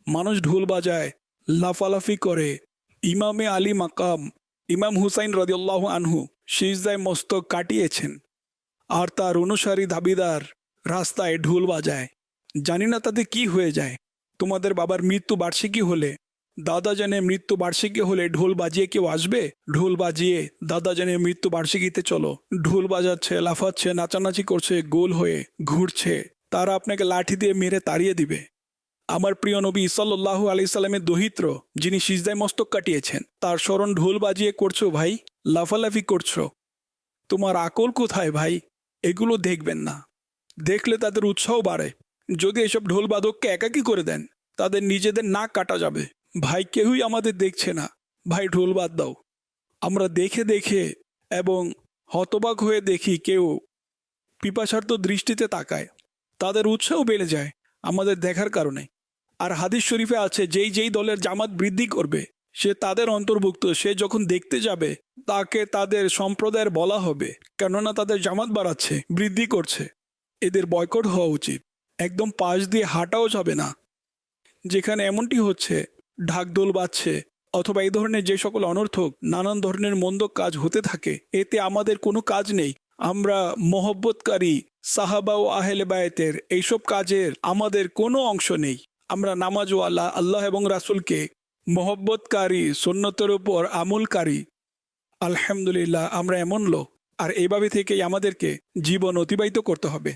মানুষ ঢোল বাজায়, লাফালাফি করে। ইমামে আলী মাকাম ইমাম হুসাইন রাদিয়াল্লাহু আনহু সিজদায় মস্তক কাটিয়েছেন, আর তার অনুসারী দাবিদার রাস্তায় ঢোল বাজায়। জানি না তাতে কি হয়ে যায়। তোমাদের বাবার মৃত্যু বার্ষিকী হলে, দাদাজানের মৃত্যু বার্ষিকী হলে ঢোল বাজিয়ে কেউ আসবে? ঢোল বাজিয়ে দাদাজানের মৃত্যু বার্ষিকীতে চলো। ঢোল বাজাচ্ছে, লাফাচ্ছে, নাচানাচি করছে, গোল হয়ে ঘুরছে। তারা আপনাকে লাঠি দিয়ে মেরে তাড়িয়ে দিবে। আমার প্রিয় নবী সাল্লাল্লাহু আলাইহি সাল্লামের দহিত্র, যিনি সিজদায় মস্তক কাটিয়েছেন, তার স্মরণ ঢোল বাজিয়ে করছো ভাই, লাফালাফি করছো। তোমার আকল কোথায় ভাই? এগুলো দেখবেন না। দেখলে তাদের উৎসাহ বাড়ে। যদি এসব ঢোল বাদককে একাকী করে দেন, তাদের নিজেদের নাক কাটা যাবে। ভাই, কেউই আমাদের দেখছে না। ভাই, ঢোল বাদ দাও। আমরা দেখে দেখে এবং হতবাক হয়ে দেখি কেউ পিপাসার্থ দৃষ্টিতে তাকায়। তাদের উৎসাহ বেড়ে যায় আমাদের দেখার কারণে। আর হাদিস শরীফে আছে, যেই যেই দলের জামাত বৃদ্ধি করবে সে তাদের অন্তর্ভুক্ত। সে যখন দেখতে যাবে তাকে তাদের সম্প্রদায়ের বলা হবে, কেননা তাদের জামাত বাড়াচ্ছে, বৃদ্ধি করছে। এদের বয়কট হওয়া উচিত। একদম পাশ দিয়ে হাঁটাও যাবে না। যেখানে এমনটি হচ্ছে, ঢাকঢোল বাজছে অথবা এই ধরনের যে সকল অনর্থক নানান ধরনের মন্দ কাজ হতে থাকে, এতে আমাদের কোনো কাজ নেই। আমরা মহব্বতকারী সাহাবা ও আহলে বায়েতের এইসব কাজের আমাদের কোনো অংশ নেই। আমরা নামাজওয়ালা, আল্লাহ এবং রাসূলকে মহব্বতকারী, সুন্নতের উপর আমলকারী। আলহামদুলিল্লাহ, আমরা এমন লোক। আর এইভাবে থেকেই আমাদেরকে জীবন অতিবাহিত করতে হবে।